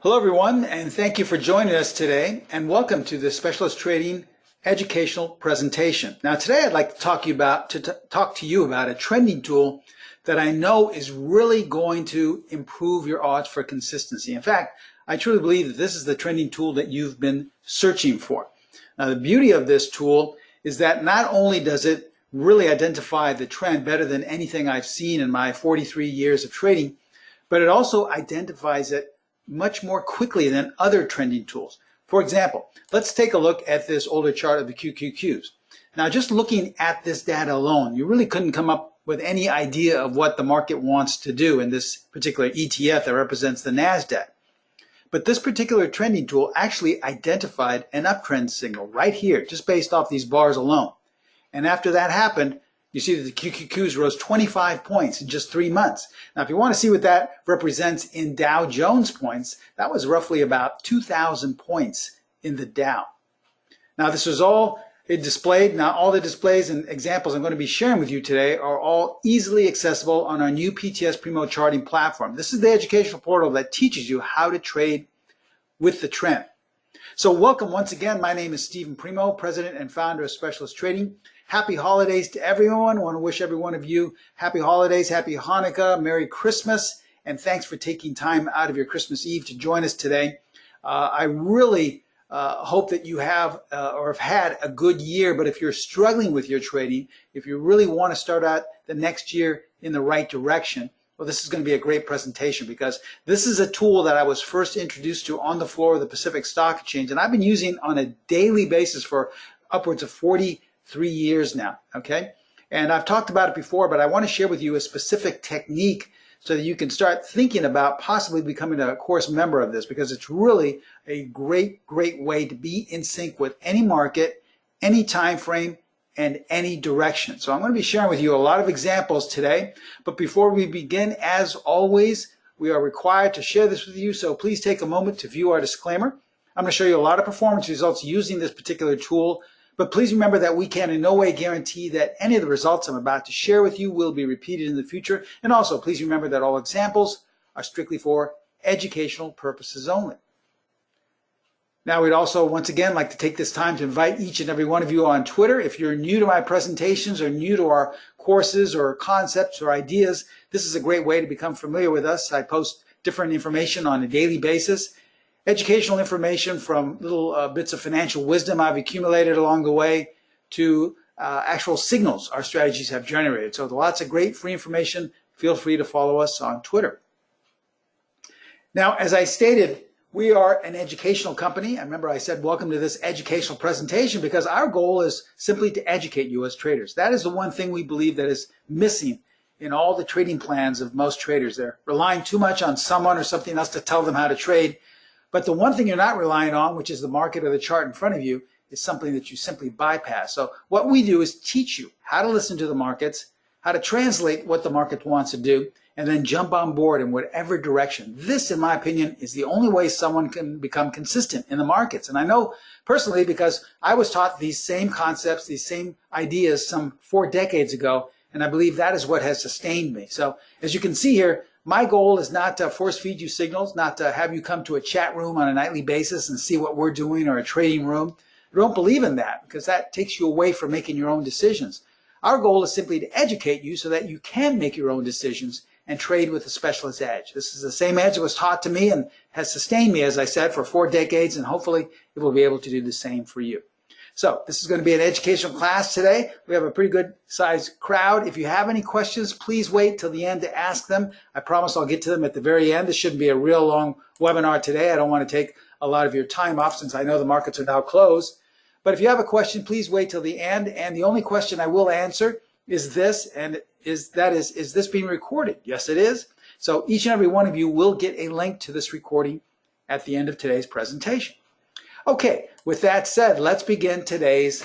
Hello everyone, and thank you for joining us today, and welcome to the Specialist Trading educational presentation. Now today I'd like to talk to you about a trending tool that I know is really going to improve your odds for consistency. In fact, I truly believe that this is the trending tool that you've been searching for. Now the beauty of this tool is that not only does it really identify the trend better than anything I've seen in my 43 years of trading, but it also identifies it much more quickly than other trending tools. For example, let's take a look at this older chart of the QQQs. Now, just looking at this data alone, you really couldn't come up with any idea of what the market wants to do in this particular ETF that represents the NASDAQ. But this particular trending tool actually identified an uptrend signal right here, just based off these bars alone. And after that happened, you see that the QQQs rose 25 points in just 3 months. Now, if you want to see what that represents in Dow Jones points, that was roughly about 2,000 points in the Dow. Now, this was all displayed. Now, all the displays and examples I'm going to be sharing with you today are all easily accessible on our new PTS Primo charting platform. This is the educational portal that teaches you how to trade with the trend. So welcome once again. My name is Steven Primo, President and Founder of Specialist Trading. Happy holidays to everyone. I want to wish every one of you happy holidays, happy Hanukkah, Merry Christmas, and thanks for taking time out of your Christmas Eve to join us today. I really hope that you have or have had a good year, but if you're struggling with your trading, if you really want to start out the next year in the right direction, well, this is going to be a great presentation because this is a tool that I was first introduced to on the floor of the Pacific Stock Exchange, and I've been using on a daily basis for upwards of 43 years now, okay? And I've talked about it before, but I want to share with you a specific technique so that you can start thinking about possibly becoming a course member of this, because it's really a great way to be in sync with any market, any time frame, and any direction. So I'm going to be sharing with you a lot of examples today, but before we begin, as always, we are required to share this with you, so please take a moment to view our disclaimer. I'm going to show you a lot of performance results using this particular tool, but please remember that we can in no way guarantee that any of the results I'm about to share with you will be repeated in the future. And also, please remember that all examples are strictly for educational purposes only. Now, we'd also, once again, like to take this time to invite each and every one of you on Twitter. If you're new to my presentations or new to our courses or concepts or ideas, this is a great way to become familiar with us. I post different information on a daily basis. Educational information from little bits of financial wisdom I've accumulated along the way to actual signals our strategies have generated. So lots of great free information. Feel free to follow us on Twitter. Now, as I stated, we are an educational company. I remember I said welcome to this educational presentation because our goal is simply to educate you as traders. That is the one thing we believe that is missing in all the trading plans of most traders. They're relying too much on someone or something else to tell them how to trade. But the one thing you're not relying on, which is the market or the chart in front of you, is something that you simply bypass. So what we do is teach you how to listen to the markets, how to translate what the market wants to do, and then jump on board in whatever direction. This, in my opinion, is the only way someone can become consistent in the markets. And I know personally because I was taught these same concepts, these same ideas some 4 decades ago, and I believe that is what has sustained me. So as you can see here, my goal is not to force feed you signals, not to have you come to a chat room on a nightly basis and see what we're doing or a trading room. I don't believe in that because that takes you away from making your own decisions. Our goal is simply to educate you so that you can make your own decisions and trade with a specialist edge. This is the same edge that was taught to me and has sustained me, as I said, for 4 decades, and hopefully it will be able to do the same for you. So this is going to be an educational class today. We have a pretty good sized crowd. If you have any questions, please wait till the end to ask them. I promise I'll get to them at the very end. This shouldn't be a real long webinar today. I don't want to take a lot of your time off since I know the markets are now closed. But if you have a question, please wait till the end. And the only question I will answer is this, and is this being recorded? Yes, it is. So each and every one of you will get a link to this recording at the end of today's presentation. Okay, with that said, let's begin today's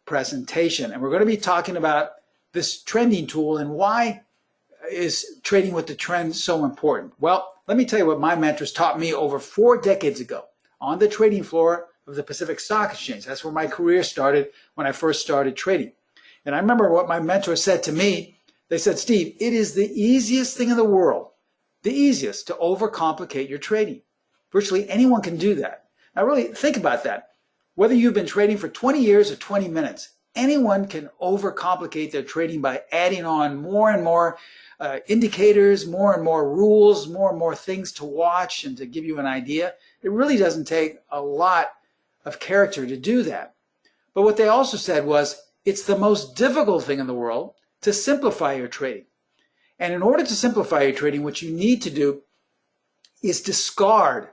presentation. And we're going to be talking about this trending tool and why is trading with the trend so important. Well, let me tell you what my mentors taught me over 4 decades ago on the trading floor of the Pacific Stock Exchange. That's where my career started when I first started trading. And I remember what my mentor said to me. They said, Steve, it is the easiest thing in the world, the easiest to overcomplicate your trading. Virtually anyone can do that. Now really think about that. Whether you've been trading for 20 years or 20 minutes, anyone can overcomplicate their trading by adding on more and more indicators, more and more rules, more and more things to watch and to give you an idea. It really doesn't take a lot of character to do that. But what they also said was, it's the most difficult thing in the world to simplify your trading. And in order to simplify your trading, what you need to do is discard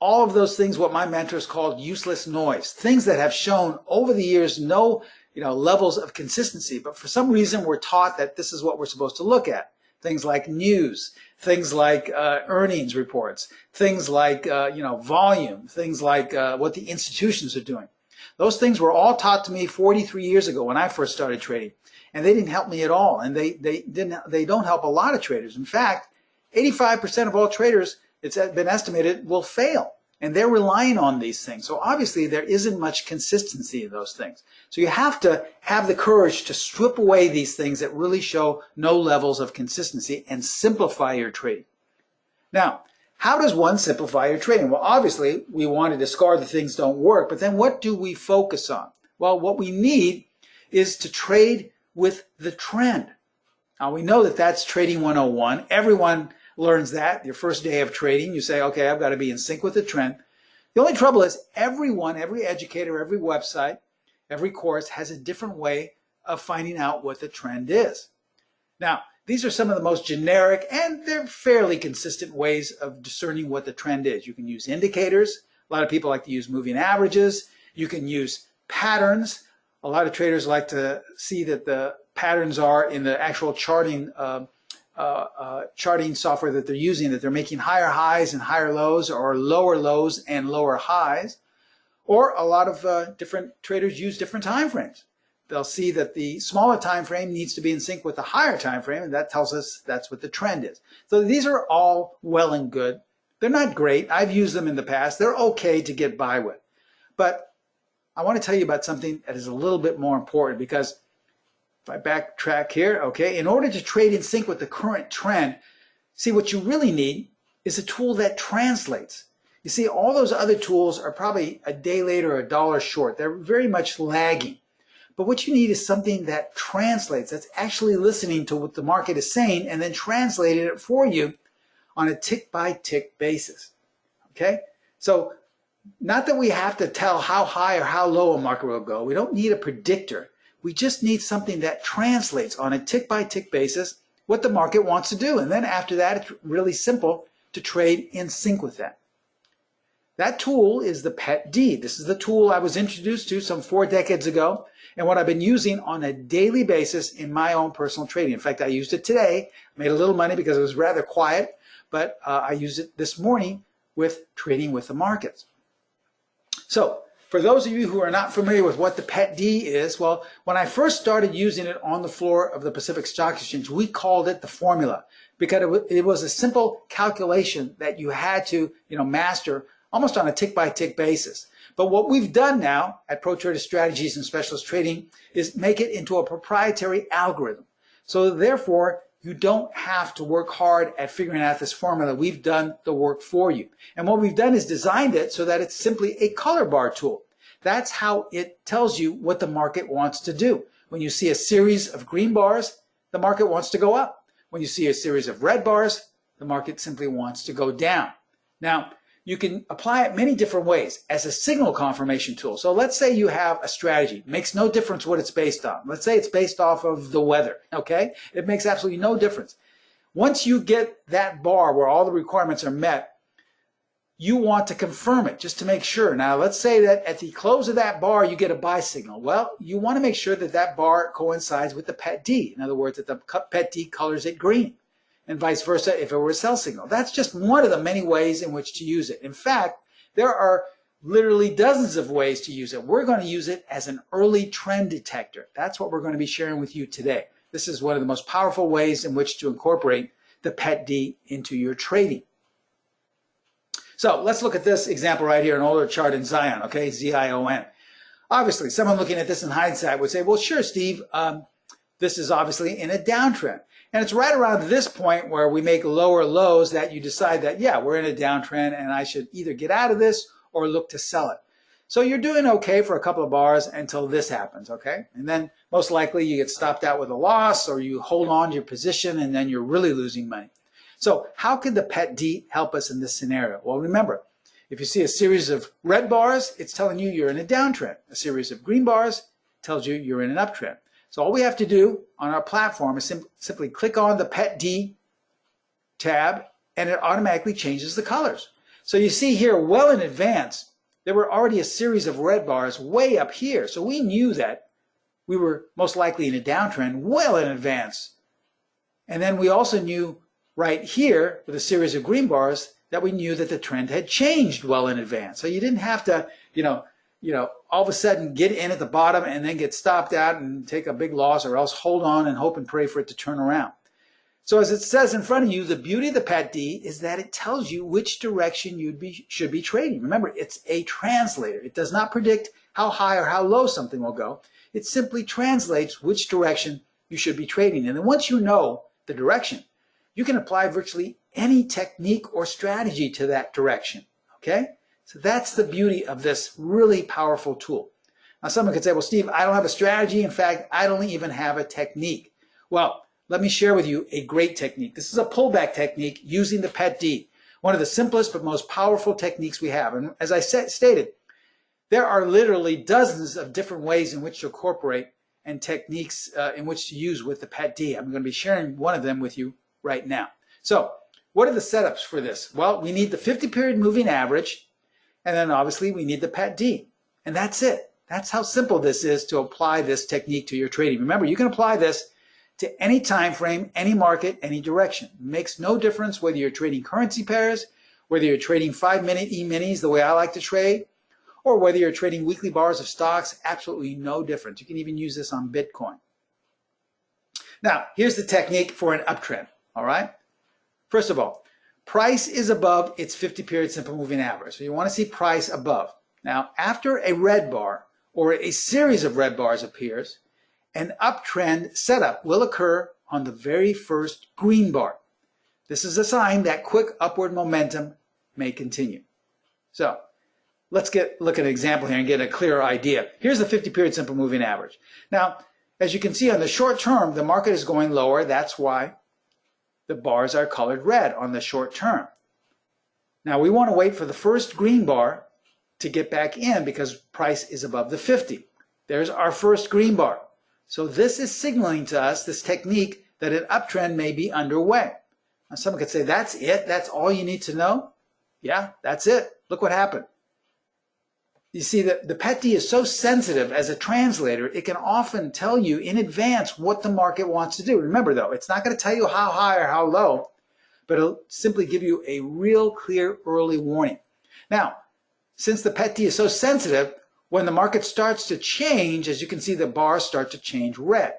all of those things, what my mentors called useless noise, things that have shown over the years no levels of consistency. But for some reason, we're taught that this is what we're supposed to look at. Things like news, things like earnings reports, things like volume, things like what the institutions are doing. Those things were all taught to me 43 years ago when I first started trading, and they didn't help me at all, and they don't help a lot of traders. In fact, 85% of all traders, it's been estimated, will fail, and they're relying on these things. So obviously there isn't much consistency in those things. So you have to have the courage to strip away these things that really show no levels of consistency and simplify your trading. Now, how does one simplify your trading? Well, obviously, we want to discard the things that don't work, but then what do we focus on? Well, what we need is to trade with the trend. Now, we know that that's trading 101. Everyone learns that. Your first day of trading, you say, okay, I've got to be in sync with the trend. The only trouble is everyone, every educator, every website, every course has a different way of finding out what the trend is. Now, these are some of the most generic and they're fairly consistent ways of discerning what the trend is. You can use indicators. A lot of people like to use moving averages. You can use patterns. A lot of traders like to see that the patterns are in the actual charting software that they're using, that they're making higher highs and higher lows or lower lows and lower highs. Or a lot of different traders use different time frames. They'll see that the smaller time frame needs to be in sync with the higher time frame, and that tells us that's what the trend is. So these are all well and good. They're not great. I've used them in the past. They're okay to get by with. But I want to tell you about something that is a little bit more important, because if I backtrack here, okay, in order to trade in sync with the current trend, see, what you really need is a tool that translates. You see, all those other tools are probably a day late or a dollar short. They're very much lagging. But what you need is something that translates, that's actually listening to what the market is saying and then translating it for you on a tick-by-tick basis, okay? So not that we have to tell how high or how low a market will go. We don't need a predictor. We just need something that translates on a tick-by-tick basis what the market wants to do. And then after that, it's really simple to trade in sync with that. That tool is the PET-D. This is the tool I was introduced to some 4 decades ago, and what I've been using on a daily basis in my own personal trading. In fact, I used it today, made a little money because it was rather quiet, but I used it this morning with trading with the markets. So for those of you who are not familiar with what the PET-D is, well, when I first started using it on the floor of the Pacific Stock Exchange, we called it the formula, because it was a simple calculation that you had to master almost on a tick-by-tick basis. But what we've done now at Pro Trader Strategies and Specialist Trading is make it into a proprietary algorithm. So therefore, you don't have to work hard at figuring out this formula. We've done the work for you. And what we've done is designed it so that it's simply a color bar tool. That's how it tells you what the market wants to do. When you see a series of green bars, the market wants to go up. When you see a series of red bars, the market simply wants to go down. Now, you can apply it many different ways as a signal confirmation tool. So let's say you have a strategy. It makes no difference what it's based on. Let's say it's based off of the weather, okay? It makes absolutely no difference. Once you get that bar where all the requirements are met, you want to confirm it just to make sure. Now, let's say that at the close of that bar, you get a buy signal. Well, you want to make sure that that bar coincides with the PET-D. In other words, that the PET-D colors it green, and vice versa if it were a sell signal. That's just one of the many ways in which to use it. In fact, there are literally dozens of ways to use it. We're going to use it as an early trend detector. That's what we're going to be sharing with you today. This is one of the most powerful ways in which to incorporate the PET-D into your trading. So let's look at this example right here, an older chart in Zion, okay, Z-I-O-N. Obviously, someone looking at this in hindsight would say, well, sure, Steve, this is obviously in a downtrend. And it's right around this point where we make lower lows that you decide that, yeah, we're in a downtrend and I should either get out of this or look to sell it. So you're doing okay for a couple of bars until this happens, okay? And then most likely you get stopped out with a loss or you hold on to your position and then you're really losing money. So how could the PET D help us in this scenario? Well, remember, if you see a series of red bars, it's telling you you're in a downtrend. A series of green bars tells you you're in an uptrend. So all we have to do on our platform is simply click on the PET D tab and it automatically changes the colors. So you see here well in advance, there were already a series of red bars way up here. So we knew that we were most likely in a downtrend well in advance. And then we also knew right here with a series of green bars that we knew that the trend had changed well in advance. So you didn't have to, all of a sudden get in at the bottom and then get stopped out and take a big loss, or else hold on and hope and pray for it to turn around. So as it says in front of you, the beauty of the PET D is that it tells you which direction you should be trading. Remember, it's a translator. It does not predict how high or how low something will go. It simply translates which direction you should be trading. And then once you know the direction, you can apply virtually any technique or strategy to that direction, okay? So that's the beauty of this really powerful tool. Now someone could say, well, Steve, I don't have a strategy. In fact, I don't even have a technique. Well, let me share with you a great technique. This is a pullback technique using the PET D, one of the simplest but most powerful techniques we have. And as I stated, there are literally dozens of different ways in which to incorporate and techniques in which to use with the PET D. I'm going to be sharing one of them with you right now. So what are the setups for this? Well, we need the 50-period moving average, and then obviously we need the PET D. And that's it. That's how simple this is to apply this technique to your trading. Remember, you can apply this to any time frame, any market, any direction. It makes no difference whether you're trading currency pairs, whether you're trading 5-minute E-minis the way I like to trade, or whether you're trading weekly bars of stocks. Absolutely no difference. You can even use this on Bitcoin. Now, here's the technique for an uptrend, all right? First of all, price is above its 50-period simple moving average. So you want to see price above. Now, after a red bar or a series of red bars appears, an uptrend setup will occur on the very first green bar. This is a sign that quick upward momentum may continue. So let's look at an example here and get a clearer idea. Here's the 50-period simple moving average. Now, as you can see on the short term, the market is going lower. That's why the bars are colored red on the short term. Now we want to wait for the first green bar to get back in because price is above the 50. There's our first green bar. So this is signaling to us, this technique, that an uptrend may be underway. Now someone could say, that's it? That's all you need to know? Yeah, that's it. Look what happened. You see that the PET D is so sensitive as a translator, it can often tell you in advance what the market wants to do. Remember though, it's not going to tell you how high or how low, but it'll simply give you a real clear early warning. Now, since the PET D is so sensitive, when the market starts to change, as you can see, the bars start to change red.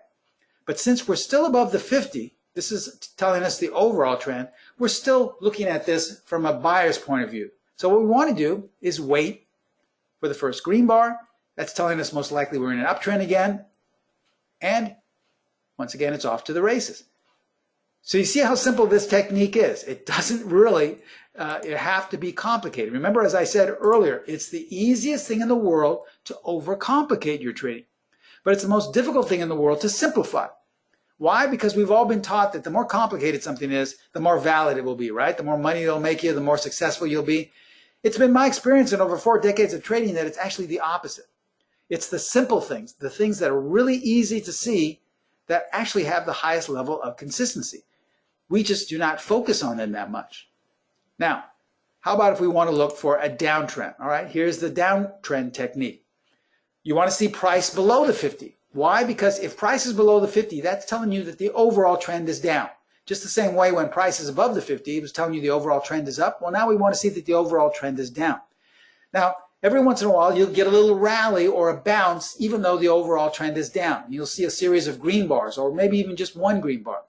But since we're still above the 50, this is telling us the overall trend, we're still looking at this from a buyer's point of view. So what we want to do is wait for the first green bar. That's telling us most likely we're in an uptrend again. And once again, it's off to the races. So you see how simple this technique is. It doesn't really have to be complicated. Remember, as I said earlier, it's the easiest thing in the world to overcomplicate your trading. But it's the most difficult thing in the world to simplify. Why? Because we've all been taught that the more complicated something is, the more valid it will be, right? The more money it'll make you, the more successful you'll be. It's been my experience in over 4 decades of trading that it's actually the opposite. It's the simple things, the things that are really easy to see, that actually have the highest level of consistency. We just do not focus on them that much. Now, how about if we want to look for a downtrend? All right, here's the downtrend technique. You want to see price below the 50. Why? Because if price is below the 50, that's telling you that the overall trend is down. Just the same way when price is above the 50, it was telling you the overall trend is up. Well, now we want to see that the overall trend is down. Now, every once in a while, you'll get a little rally or a bounce, even though the overall trend is down. You'll see a series of green bars, or maybe even just one green bar.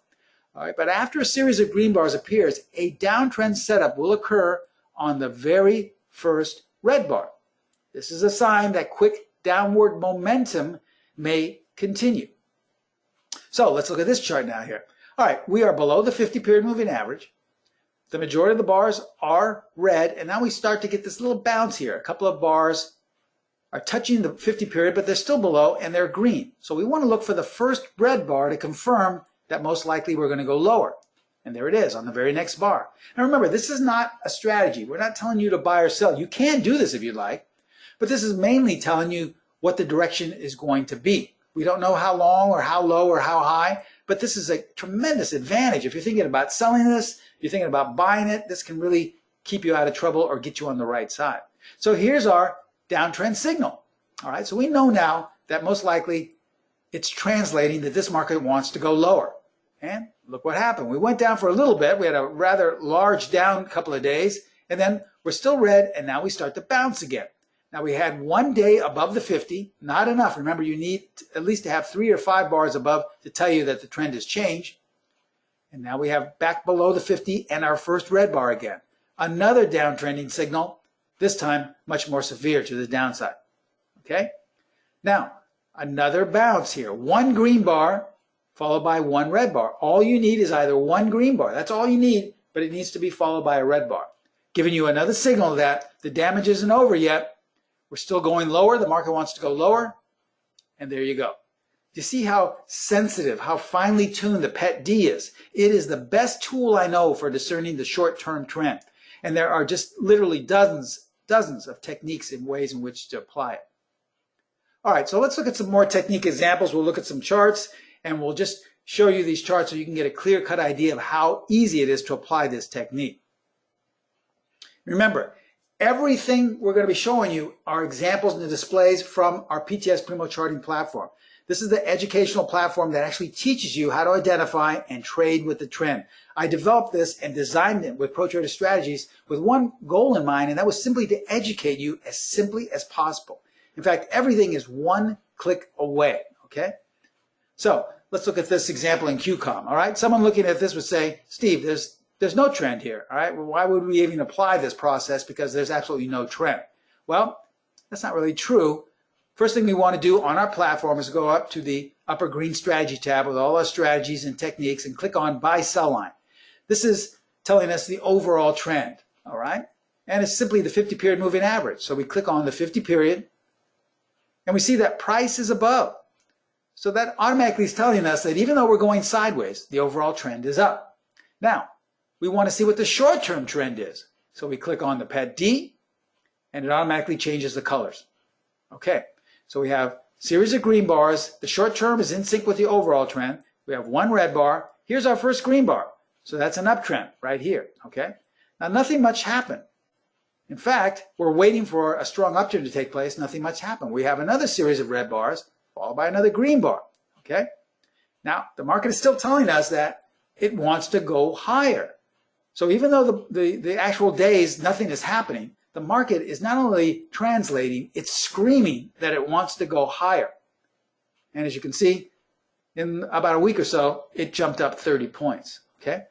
All right, but after a series of green bars appears, a downtrend setup will occur on the very first red bar. This is a sign that quick downward momentum may continue. So let's look at this chart now here. All right, we are below the 50-period moving average. The majority of the bars are red, and now we start to get this little bounce here. A couple of bars are touching the 50-period, but they're still below, and they're green. So we want to look for the first red bar to confirm that most likely we're going to go lower. And there it is on the very next bar. Now remember, this is not a strategy. We're not telling you to buy or sell. You can do this if you'd like, but this is mainly telling you what the direction is going to be. We don't know how long or how low or how high, but this is a tremendous advantage. If you're thinking about selling this, if you're thinking about buying it, this can really keep you out of trouble or get you on the right side. So here's our downtrend signal. All right, so we know now that most likely it's translating that this market wants to go lower. And look what happened. We went down for a little bit. We had a rather large down couple of days, and then we're still red, and now we start to bounce again. Now we had one day above the 50, not enough. Remember, you need at least to have 3 or 5 bars above to tell you that the trend has changed. And now we have back below the 50 and our first red bar again. Another downtrending signal, this time much more severe to the downside. Okay? Now, another bounce here. One green bar followed by one red bar. All you need is either one green bar. That's all you need, but it needs to be followed by a red bar, giving you another signal that the damage isn't over yet. We're still going lower. The market wants to go lower. And there you go. You see how sensitive, how finely tuned the PET D is. It is the best tool I know for discerning the short-term trend. And there are just literally dozens of techniques and ways in which to apply it. All right, so let's look at some more technique examples. We'll look at some charts, and we'll just show you these charts so you can get a clear-cut idea of how easy it is to apply this technique. Remember, everything we're going to be showing you are examples and displays from our PTS Primo charting platform. This is the educational platform that actually teaches you how to identify and trade with the trend. I developed this and designed it with proprietary strategies with one goal in mind, and that was simply to educate you as simply as possible. In fact, everything is one click away, okay? So let's look at this example in QCOM, all right? Someone looking at this would say, Steve, there's no trend here, all right? Well, why would we even apply this process? Because there's absolutely no trend. Well, that's not really true. First thing we want to do on our platform is go up to the upper green strategy tab with all our strategies and techniques and click on buy sell line. This is telling us the overall trend, all right? And it's simply the 50-period moving average. So we click on the 50-period and we see that price is above. So that automatically is telling us that even though we're going sideways, the overall trend is up. Now, we want to see what the short-term trend is. So we click on the PET D and it automatically changes the colors. Okay. So we have a series of green bars. The short term is in sync with the overall trend. We have one red bar. Here's our first green bar. So that's an uptrend right here, okay? Now, nothing much happened. In fact, we're waiting for a strong uptrend to take place. Nothing much happened. We have another series of red bars followed by another green bar, okay? Now, the market is still telling us that it wants to go higher. So even though the actual days, nothing is happening, the market is not only translating, it's screaming that it wants to go higher. And as you can see, in about a week or so, it jumped up 30 points, okay?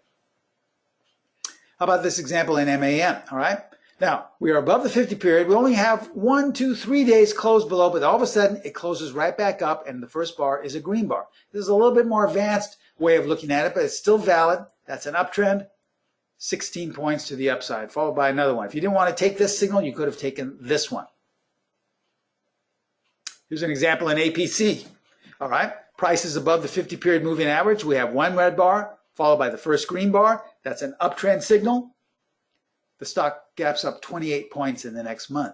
How about this example in MAN, all right? Now, we are above the 50 period. We only have 1, 2, 3 days closed below, but all of a sudden, it closes right back up, and the first bar is a green bar. This is a little bit more advanced way of looking at it, but it's still valid. That's an uptrend. 16 points to the upside, followed by another one. If you didn't want to take this signal, you could have taken this one. Here's an example in APC. All right, price is above the 50-period moving average. We have one red bar, followed by the first green bar. That's an uptrend signal. The stock gaps up 28 points in the next month.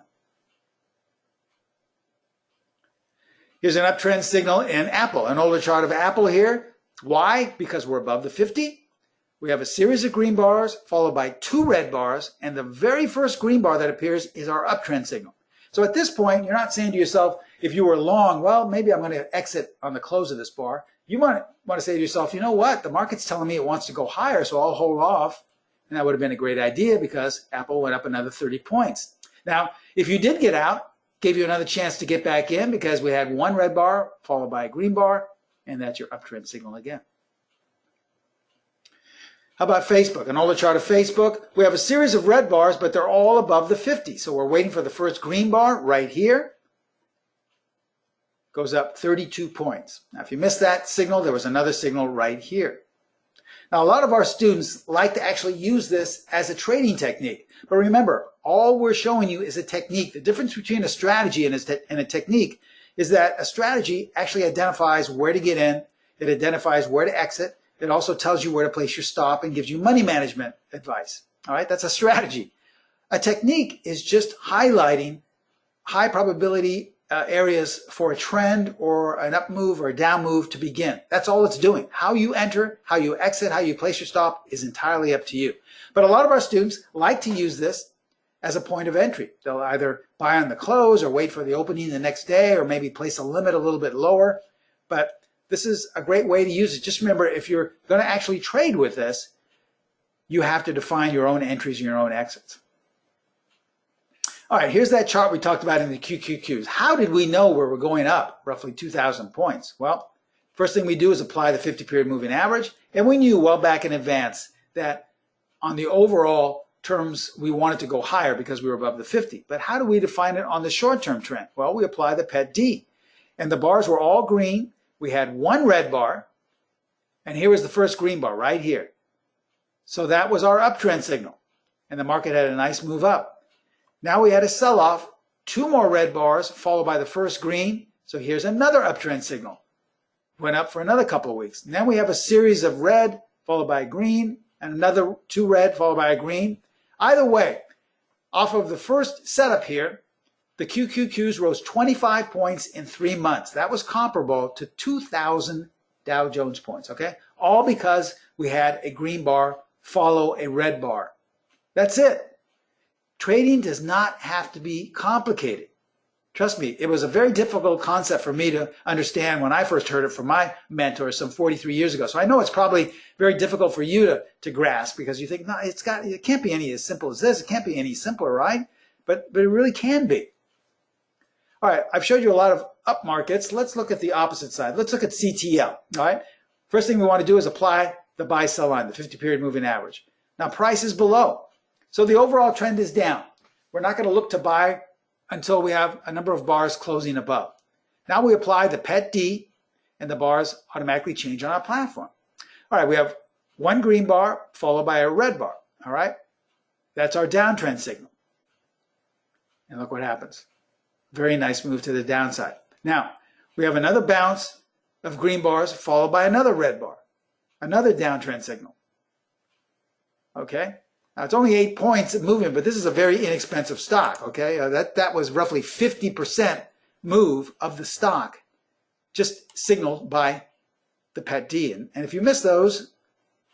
Here's an uptrend signal in Apple, an older chart of Apple here. Why? Because we're above the 50. We have a series of green bars followed by 2 red bars, and the very first green bar that appears is our uptrend signal. So at this point, you're not saying to yourself, if you were long, well, maybe I'm going to exit on the close of this bar. You want to say to yourself, you know what? The market's telling me it wants to go higher, so I'll hold off. And that would have been a great idea because Apple went up another 30 points. Now, if you did get out, gave you another chance to get back in because we had one red bar followed by a green bar, and that's your uptrend signal again. How about Facebook? An older chart of Facebook. We have a series of red bars, but they're all above the 50. So we're waiting for the first green bar right here. goes up 32 points. Now, if you missed that signal, there was another signal right here. Now, a lot of our students like to actually use this as a trading technique. But remember, all we're showing you is a technique. The difference between a strategy and a technique is that a strategy actually identifies where to get in. It identifies where to exit. It also tells you where to place your stop and gives you money management advice. All right, that's a strategy. A technique is just highlighting high probability areas for a trend or an up move or a down move to begin. That's all it's doing. How you enter, how you exit, how you place your stop is entirely up to you. But a lot of our students like to use this as a point of entry. They'll either buy on the close or wait for the opening the next day or maybe place a limit a little bit lower. But this is a great way to use it. Just remember, if you're going to actually trade with this, you have to define your own entries and your own exits. All right, here's that chart we talked about in the QQQs. How did we know where we're going up roughly 2,000 points? Well, first thing we do is apply the 50-period moving average, and we knew well back in advance that on the overall terms, we wanted to go higher because we were above the 50. But how do we define it on the short-term trend? Well, we apply the PET D, and the bars were all green. We had one red bar, and here was the first green bar right here. So that was our uptrend signal, and the market had a nice move up. Now we had a sell-off, two more red bars followed by the first green. So here's another uptrend signal. Went up for another couple of weeks. And then we have a series of red followed by green and another two red followed by a green. Either way, off of the first setup here, the QQQs rose 25 points in 3 months. That was comparable to 2,000 Dow Jones points, okay? All because we had a green bar follow a red bar. That's it. Trading does not have to be complicated. Trust me, it was a very difficult concept for me to understand when I first heard it from my mentor some 43 years ago. So I know it's probably very difficult for you to grasp because you think, no, it can't be any as simple as this. It can't be any simpler, right? But it really can be. All right, I've showed you a lot of up markets. Let's look at the opposite side. Let's look at CTL, all right? First thing we want to do is apply the buy-sell line, the 50-period moving average. Now, price is below. So the overall trend is down. We're not going to look to buy until we have a number of bars closing above. Now we apply the PET D, and the bars automatically change on our platform. All right, we have one green bar followed by a red bar. All right, that's our downtrend signal. And look what happens. Very nice move to the downside. Now, we have another bounce of green bars followed by another red bar, another downtrend signal. Okay. Now, it's only 8 points of movement, but this is a very inexpensive stock, okay? That was roughly 50% move of the stock, just signaled by the PET D. And if you miss those,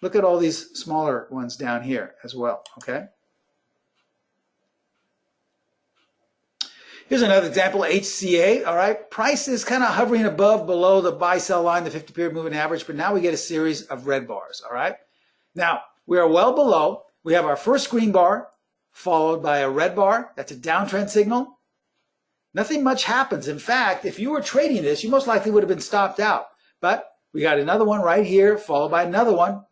look at all these smaller ones down here as well, okay? Here's another example, HCA, all right? Price is kind of hovering above, below the buy-sell line, the 50-period moving average, but now we get a series of red bars, all right? Now, we are well below. We have our first green bar followed by a red bar. That's a downtrend signal. Nothing much happens. In fact, if you were trading this, you most likely would have been stopped out. But we got another one right here followed by another one.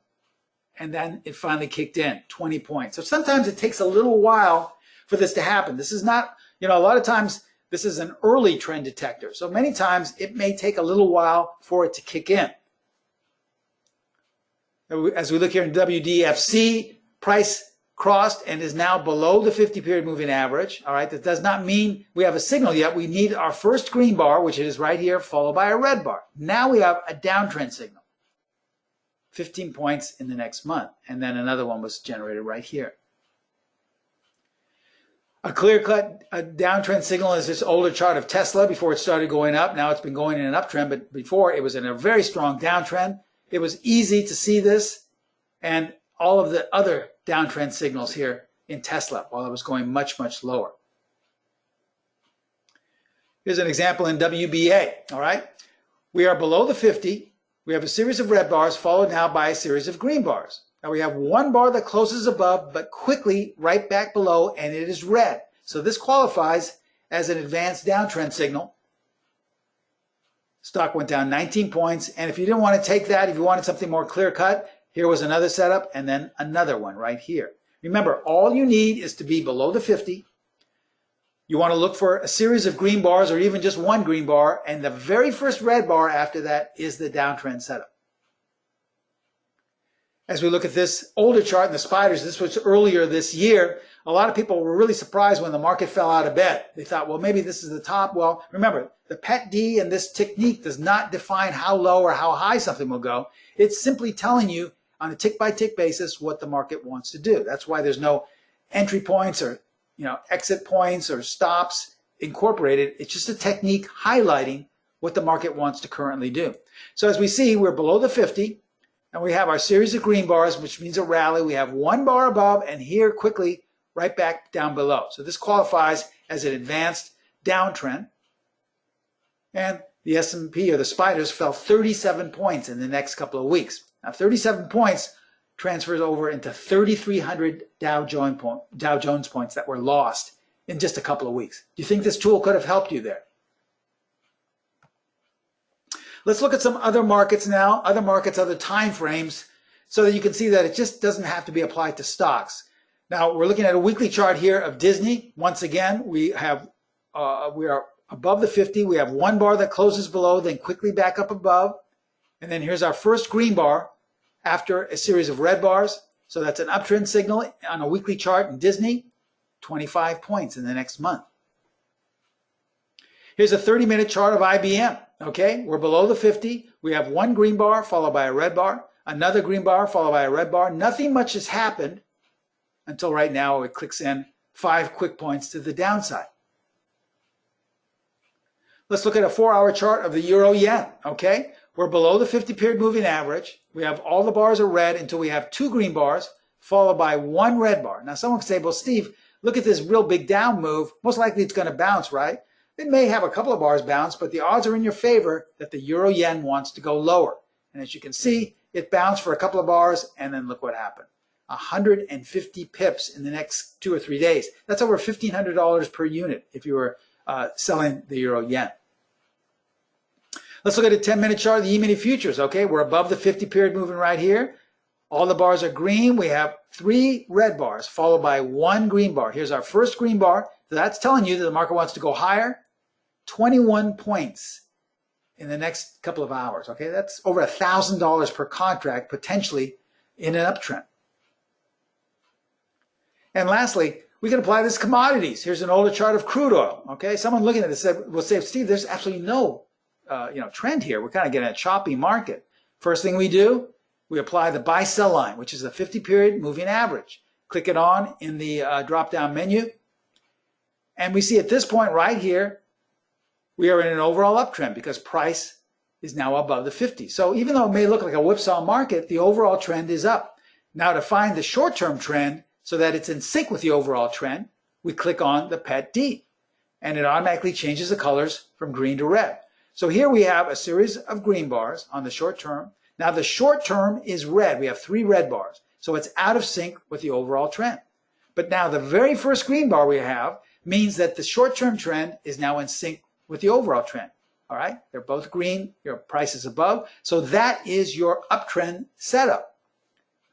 And then it finally kicked in, 20 points. So sometimes it takes a little while for this to happen. This is not, a lot of times this is an early trend detector. So many times it may take a little while for it to kick in. As we look here in WDFC, price crossed and is now below the 50-period moving average. All right, that does not mean we have a signal yet. We need our first green bar, which is right here, followed by a red bar. Now we have a downtrend signal. 15 points in the next month. And then another one was generated right here. A clear-cut downtrend signal is this older chart of Tesla before it started going up. Now it's been going in an uptrend, but before it was in a very strong downtrend. It was easy to see this. And all of the other downtrend signals here in Tesla while it was going much, much lower. Here's an example in WBA, all right? We are below the 50. We have a series of red bars followed now by a series of green bars. Now we have one bar that closes above but quickly right back below, and it is red. So this qualifies as an advanced downtrend signal. Stock went down 19 points, and if you didn't want to take that, if you wanted something more clear-cut, here was another setup, and then another one right here. Remember, all you need is to be below the 50. You want to look for a series of green bars or even just one green bar, and the very first red bar after that is the downtrend setup. As we look at this older chart in the spiders, this was earlier this year, a lot of people were really surprised when the market fell out of bed. They thought, well, maybe this is the top. Well, remember, the PET D and this technique does not define how low or how high something will go. It's simply telling you on a tick-by-tick basis what the market wants to do. That's why there's no entry points or exit points or stops incorporated. It's just a technique highlighting what the market wants to currently do. So as we see, we're below the 50, and we have our series of green bars, which means a rally. We have one bar above, and here quickly right back down below. So this qualifies as an advanced downtrend. And the S&P or the spiders fell 37 points in the next couple of weeks. Now 37 points transfers over into 3,300 Dow Jones points that were lost in just a couple of weeks. Do you think this tool could have helped you there? Let's look at some other markets now, other time frames, so that you can see that it just doesn't have to be applied to stocks. Now we're looking at a weekly chart here of Disney. Once again, we are above the 50. We have one bar that closes below, then quickly back up above. And then here's our first green bar after a series of red bars. So that's an uptrend signal on a weekly chart in Disney, 25 points in the next month. Here's a 30-minute chart of IBM. Okay, we're below the 50. We have one green bar followed by a red bar, another green bar followed by a red bar. Nothing much has happened until right now it clicks in 5 quick points to the downside. Let's look at a 4-hour chart of the euro yen. Okay, we're below the 50-period moving average. We have all the bars are red until we have 2 green bars followed by 1 red bar. Now someone could say, well, Steve, look at this real big down move. Most likely it's going to bounce, right? It may have a couple of bars bounce, but the odds are in your favor that the euro yen wants to go lower. And as you can see, it bounced for a couple of bars, and then look what happened. 150 pips in the next 2 or 3 days. That's over $1,500 per unit if you were selling the euro yen. Let's look at a 10-minute chart of the E-mini futures. Okay, we're above the 50-period moving right here. All the bars are green. We have 3 red bars followed by 1 green bar. Here's our first green bar. So that's telling you that the market wants to go higher. 21 points in the next couple of hours. Okay, that's over $1,000 per contract potentially in an uptrend. And lastly, we can apply this to commodities. Here's an older chart of crude oil. Okay, someone looking at this will say, Steve, there's absolutely no trend here. We're kind of getting a choppy market. First thing we do, we apply the buy-sell line, which is a 50-period moving average. Click it on in the drop-down menu. And we see at this point right here, we are in an overall uptrend because price is now above the 50. So even though it may look like a whipsaw market, the overall trend is up. Now to find the short-term trend so that it's in sync with the overall trend, we click on the PET D, and it automatically changes the colors from green to red. So here we have a series of green bars on the short term. Now the short term is red. We have 3 red bars. So it's out of sync with the overall trend. But now the very first green bar we have means that the short-term trend is now in sync with the overall trend. All right, they're both green, your price is above. So that is your uptrend setup.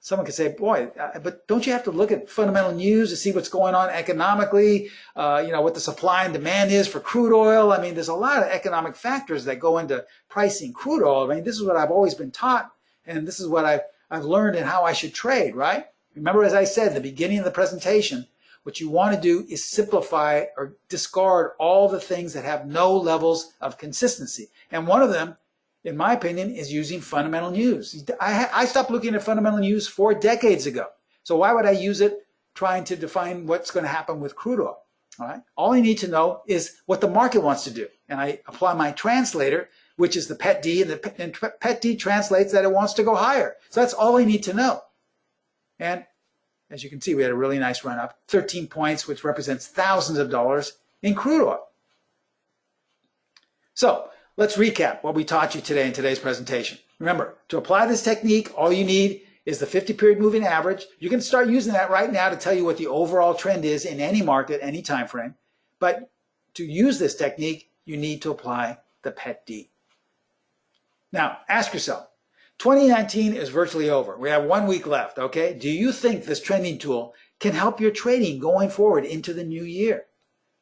Someone could say, boy, but don't you have to look at fundamental news to see what's going on economically, what the supply and demand is for crude oil? I mean, there's a lot of economic factors that go into pricing crude oil. I mean, this is what I've always been taught, and this is what I've learned in how I should trade, right? Remember, as I said in the beginning of the presentation, what you want to do is simplify or discard all the things that have no levels of consistency. And one of them, in my opinion, is using fundamental news. I stopped looking at fundamental news 4 decades ago. So why would I use it trying to define what's going to happen with crude oil? All right. All I need to know is what the market wants to do. And I apply my translator, which is the PET D, and the PET D translates that it wants to go higher. So that's all I need to know. And as you can see, we had a really nice run up, 13 points, which represents thousands of dollars in crude oil. So let's recap what we taught you today in today's presentation. Remember, to apply this technique, all you need is the 50-period moving average. You can start using that right now to tell you what the overall trend is in any market, any time frame. But to use this technique, you need to apply the PET D. Now, ask yourself, 2019 is virtually over. We have 1 week left, okay? Do you think this trending tool can help your trading going forward into the new year?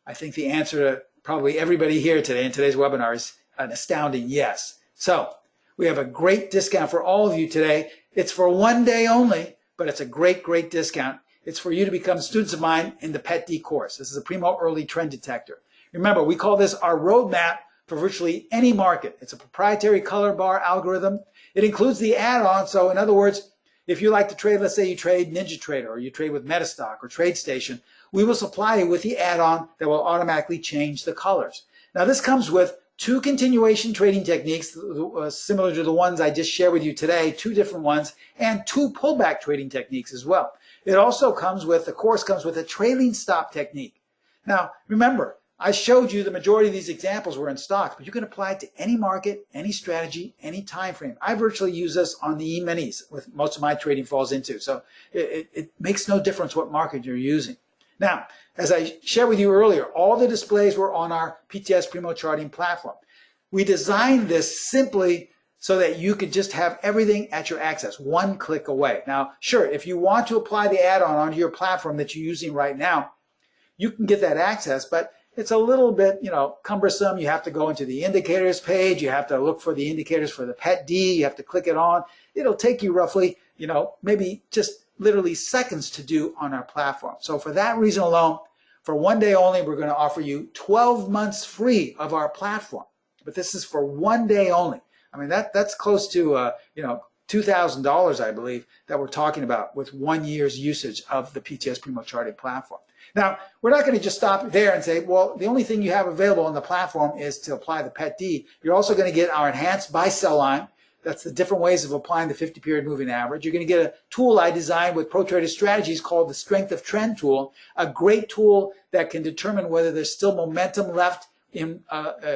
I think the answer to probably everybody here today in today's webinar is an astounding yes. So we have a great discount for all of you today. It's for one day only, but it's a great, great discount. It's for you to become students of mine in the Pet D course. This is a Primo Early Trend Detector. Remember, we call this our roadmap for virtually any market. It's a proprietary color bar algorithm. It includes the add-on. So in other words, if you like to trade, let's say you trade NinjaTrader or you trade with Metastock or TradeStation, we will supply you with the add-on that will automatically change the colors. Now this comes with 2 continuation trading techniques, similar to the ones I just shared with you today, 2 different ones, and 2 pullback trading techniques as well. It also comes with, the course comes with a trailing stop technique. Now remember, I showed you the majority of these examples were in stocks, but you can apply it to any market, any strategy, any time frame. I virtually use this on the E-minis, with most of my trading falls into. So it makes no difference what market you're using. Now, as I shared with you earlier, all the displays were on our PTS Primo charting platform. We designed this simply so that you could just have everything at your access, one click away. Now, sure, if you want to apply the add-on onto your platform that you're using right now, you can get that access, but it's a little bit, cumbersome. You have to go into the indicators page. You have to look for the indicators for the Pet D. You have to click it on. It'll take you roughly, maybe just literally seconds to do on our platform. So for that reason alone, for one day only, we're going to offer you 12 months free of our platform. But this is for one day only. I mean, that's close to, $2,000, I believe, that we're talking about with 1 year's usage of the PTS Primo charting platform. Now, we're not going to just stop there and say, well, the only thing you have available on the platform is to apply the Pet D. You're also going to get our enhanced buy-sell line. That's the different ways of applying the 50-period moving average. You're going to get a tool I designed with proprietary strategies called the Strength of Trend tool, a great tool that can determine whether there's still momentum left in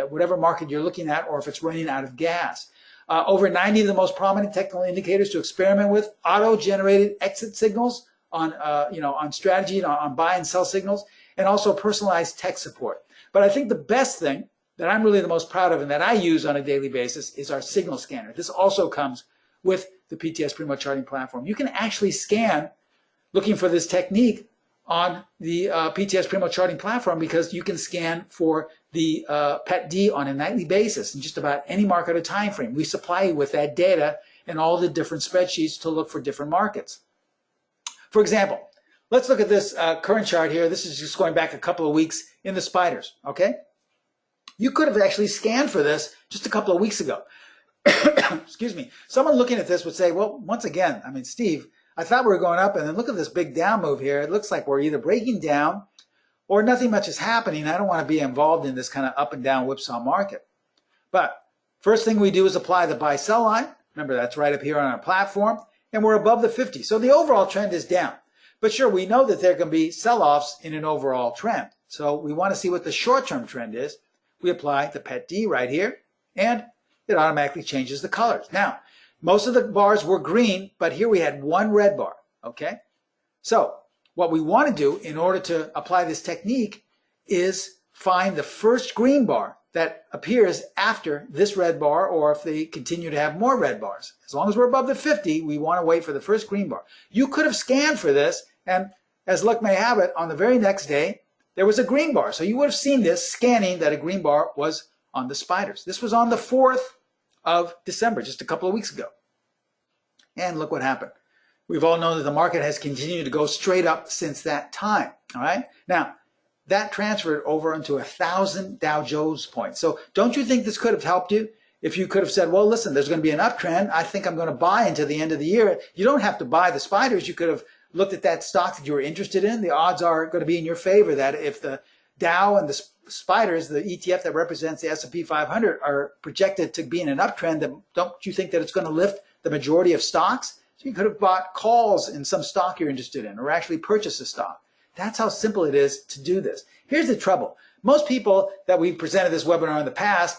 whatever market you're looking at or if it's running out of gas. Over 90 of the most prominent technical indicators to experiment with, auto-generated exit signals on strategy, on buy and sell signals, and also personalized tech support. But I think the best thing that I'm really the most proud of and that I use on a daily basis is our signal scanner. This also comes with the PTS Primo charting platform. You can actually scan looking for this technique on the PTS Primo charting platform because you can scan for the Pet D on a nightly basis in just about any market or time frame. We supply you with that data and all the different spreadsheets to look for different markets. For example, let's look at this current chart here. This is just going back a couple of weeks in the spiders, okay? You could have actually scanned for this just a couple of weeks ago. Excuse me. Someone looking at this would say, well, once again, I mean, Steve, I thought we were going up, and then look at this big down move here. It looks like we're either breaking down or nothing much is happening. I don't want to be involved in this kind of up and down whipsaw market. But first thing we do is apply the buy-sell line. Remember, that's right up here on our platform. And we're above the 50. So the overall trend is down. But sure, we know that there can be sell-offs in an overall trend. So we want to see what the short-term trend is. We apply the Pet D right here, and it automatically changes the colors. Now, most of the bars were green, but here we had one red bar, okay? So what we want to do in order to apply this technique is find the first green bar that appears after this red bar, or if they continue to have more red bars. As long as we're above the 50, we want to wait for the first green bar. You could have scanned for this, and as luck may have it, on the very next day, there was a green bar. So you would have seen this scanning that a green bar was on the spiders. This was on the 4th of December, just a couple of weeks ago. And look what happened. We've all known that the market has continued to go straight up since that time, all right? Now, that transferred over into 1,000 Dow Jones points. So don't you think this could have helped you? If you could have said, well, listen, there's going to be an uptrend. I think I'm going to buy into the end of the year. You don't have to buy the spiders. You could have looked at that stock that you were interested in. The odds are going to be in your favor that if the Dow and the spiders, the ETF that represents the S&P 500, are projected to be in an uptrend, then don't you think that it's going to lift the majority of stocks? So you could have bought calls in some stock you're interested in or actually purchased a stock. That's how simple it is to do this. Here's the trouble. Most people that we've presented this webinar in the past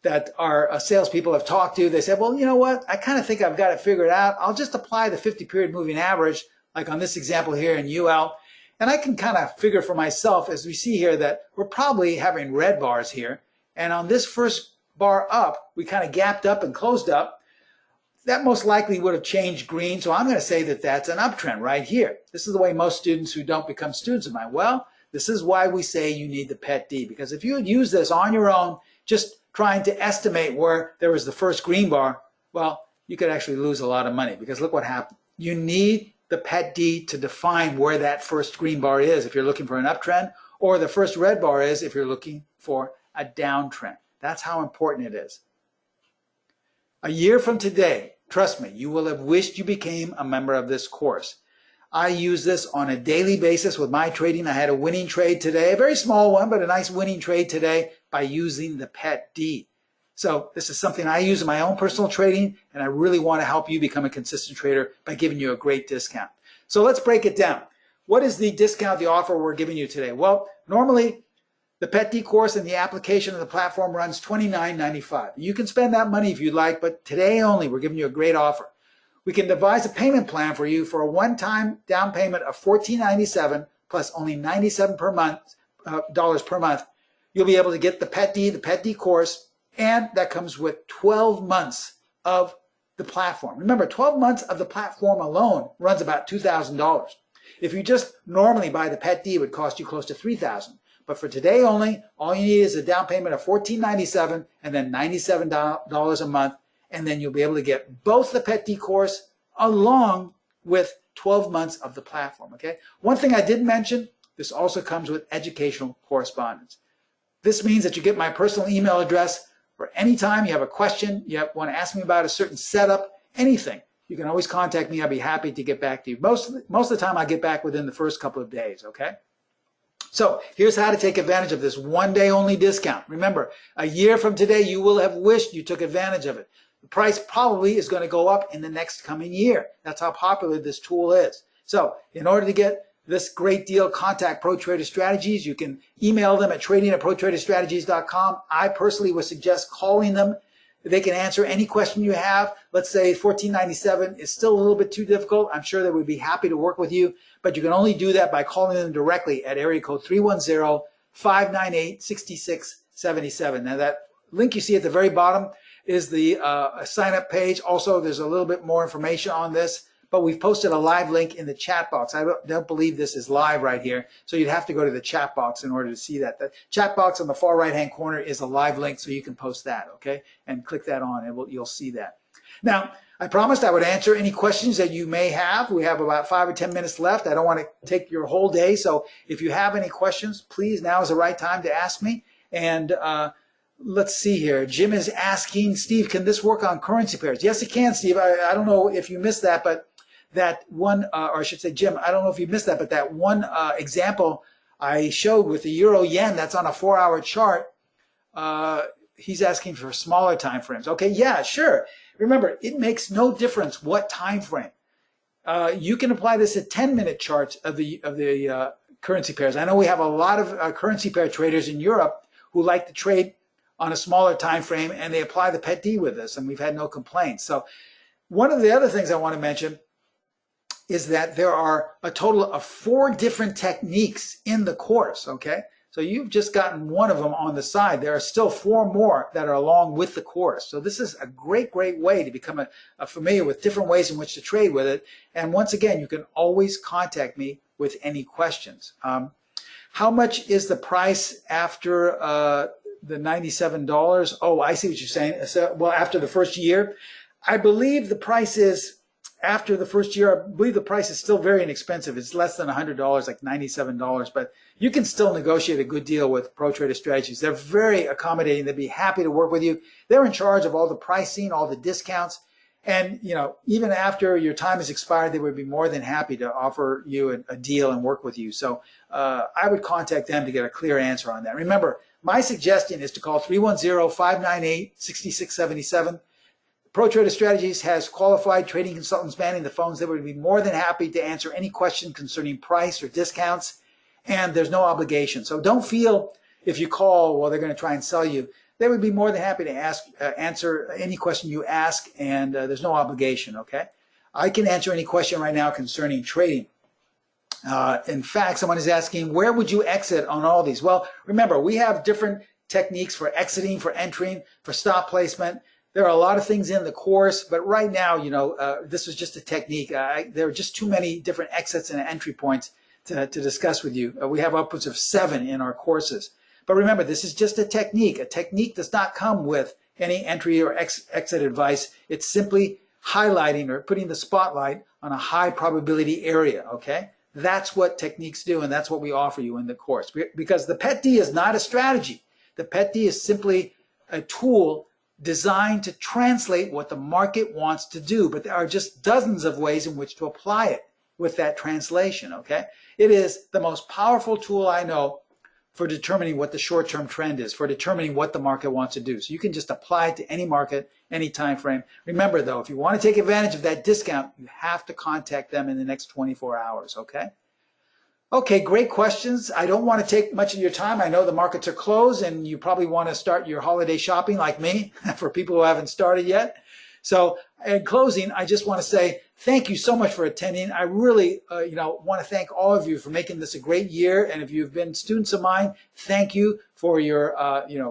that our salespeople have talked to, they said, well, you know what? I kind of think I've got it figured out. I'll just apply the 50-period moving average, like on this example here in UL, and I can kind of figure for myself, as we see here, that we're probably having red bars here. And on this first bar up, we kind of gapped up and closed up. That most likely would have changed green. So I'm going to say that that's an uptrend right here. This is the way most students who don't become students of mine. Well, This is why we say you need the Pet D, because if you had used this on your own, just trying to estimate where there was the first green bar, well, you could actually lose a lot of money, because look what happened. You need the Pet D to define where that first green bar is if you're looking for an uptrend, or the first red bar is if you're looking for a downtrend. That's how important it is. A year from today, trust me, you will have wished you became a member of this course. I use this on a daily basis with my trading. I had a winning trade today, a very small one, but a nice winning trade today by using the Pet D. So this is something I use in my own personal trading, and I really want to help you become a consistent trader by giving you a great discount. So let's break it down. What is the discount, the offer we're giving you today? Well, normally the Pet D course and the application of the platform runs $29.95. You can spend that money if you'd like, but today only we're giving you a great offer. We can devise a payment plan for you for a one-time down payment of $14.97 plus only $97 per month. You'll be able to get the Pet D course, and that comes with 12 months of the platform. Remember, 12 months of the platform alone runs about $2,000. If you just normally buy the Pet D, it would cost you close to $3,000. But for today only, all you need is a down payment of $14.97 and then $97 a month, and then you'll be able to get both the Pet D course along with 12 months of the platform, okay? One thing I did mention, this also comes with educational correspondence. This means that you get my personal email address for any time you have a question, you want to ask me about a certain setup, anything. You can always contact me. I'll be happy to get back to you. Most of the time, I'll get back within the first couple of days, okay? So here's how to take advantage of this one-day only discount. Remember, a year from today, you will have wished you took advantage of it. The price probably is going to go up in the next coming year. That's how popular this tool is. So in order to get this great deal, contact Pro Trader Strategies. You can email them at trading@protraderstrategies.com. I personally would suggest calling them. They can answer any question you have. Let's say $14.97 is still a little bit too difficult. I'm sure they would be happy to work with you, but you can only do that by calling them directly at area code 310-598-6677. Now that link you see at the very bottom is the sign-up page. Also, there's a little bit more information on this, but we've posted a live link in the chat box. I don't believe this is live right here, so you'd have to go to the chat box in order to see that. The chat box on the far right-hand corner is a live link, so you can post that, okay? And click that on, and you'll see that. Now, I promised I would answer any questions that you may have. We have about 5 or 10 minutes left. I don't want to take your whole day, so if you have any questions, please, now is the right time to ask me. And let's see here. Jim is asking, Steve, can this work on currency pairs? Yes, it can, Steve. I don't know if you missed that, but that one, or I should say, Jim, I don't know if you missed that, but that one example I showed with the euro yen that's on a 4-hour chart, he's asking for smaller time frames. Okay, yeah, sure. Remember, it makes no difference what time frame. You can apply this at 10-minute charts of the currency pairs. I know we have a lot of currency pair traders in Europe who like to trade on a smaller time frame, and they apply the Pet D with us, and we've had no complaints. So one of the other things I want to mention is that there are a total of 4 different techniques in the course, okay? So you've just gotten one of them on the side. There are still 4 more that are along with the course. So this is a great, great way to become familiar with different ways in which to trade with it. And once again, you can always contact me with any questions. How much is the price after the $97? Oh, I see what you're saying. So, well, after the first year, I believe the price is, after the first year, I believe the price is still very inexpensive. It's less than $100, like $97, but you can still negotiate a good deal with Pro Trader Strategies. They're very accommodating. They'd be happy to work with you. They're in charge of all the pricing, all the discounts. And, you know, even after your time has expired, they would be more than happy to offer you a deal and work with you. So I would contact them to get a clear answer on that. Remember, my suggestion is to call 310-598-6677. Pro Trader Strategies has qualified trading consultants manning the phones. They would be more than happy to answer any question concerning price or discounts, and there's no obligation. So don't feel if you call, well, they're going to try and sell you. They would be more than happy to answer any question you ask, and there's no obligation, okay? I can answer any question right now concerning trading. In fact, someone is asking, where would you exit on all these? Well, remember, we have different techniques for exiting, for entering, for stop placement. There are a lot of things in the course, but right now, you know, this was just a technique. There are just too many different exits and entry points to discuss with you. We have upwards of 7 in our courses. But remember, this is just a technique. A technique does not come with any entry or exit advice. It's simply highlighting or putting the spotlight on a high probability area, okay? That's what techniques do, and that's what we offer you in the course. Because the PET D is not a strategy. The PET D is simply a tool designed to translate what the market wants to do, but there are just dozens of ways in which to apply it with that translation, okay? It is the most powerful tool I know for determining what the short-term trend is, for determining what the market wants to do. So you can just apply it to any market, any time frame. Remember, though, if you want to take advantage of that discount, you have to contact them in the next 24 hours, okay? Okay, great questions. I don't want to take much of your time. I know the markets are closed, and you probably want to start your holiday shopping like me, for people who haven't started yet. So in closing, I just want to say thank you so much for attending. I really, want to thank all of you for making this a great year. And if you've been students of mine, thank you for your,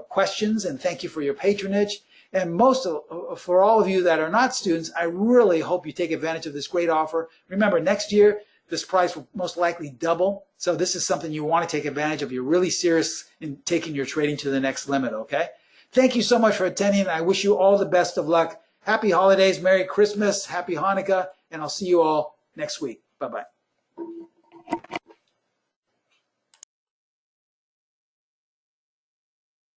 questions, and thank you for your patronage. And for all of you that are not students, I really hope you take advantage of this great offer. Remember, next year, this price will most likely double. So this is something you want to take advantage of. You're really serious in taking your trading to the next limit, okay? Thank you so much for attending. I wish you all the best of luck. Happy holidays, Merry Christmas, Happy Hanukkah, and I'll see you all next week. Bye-bye.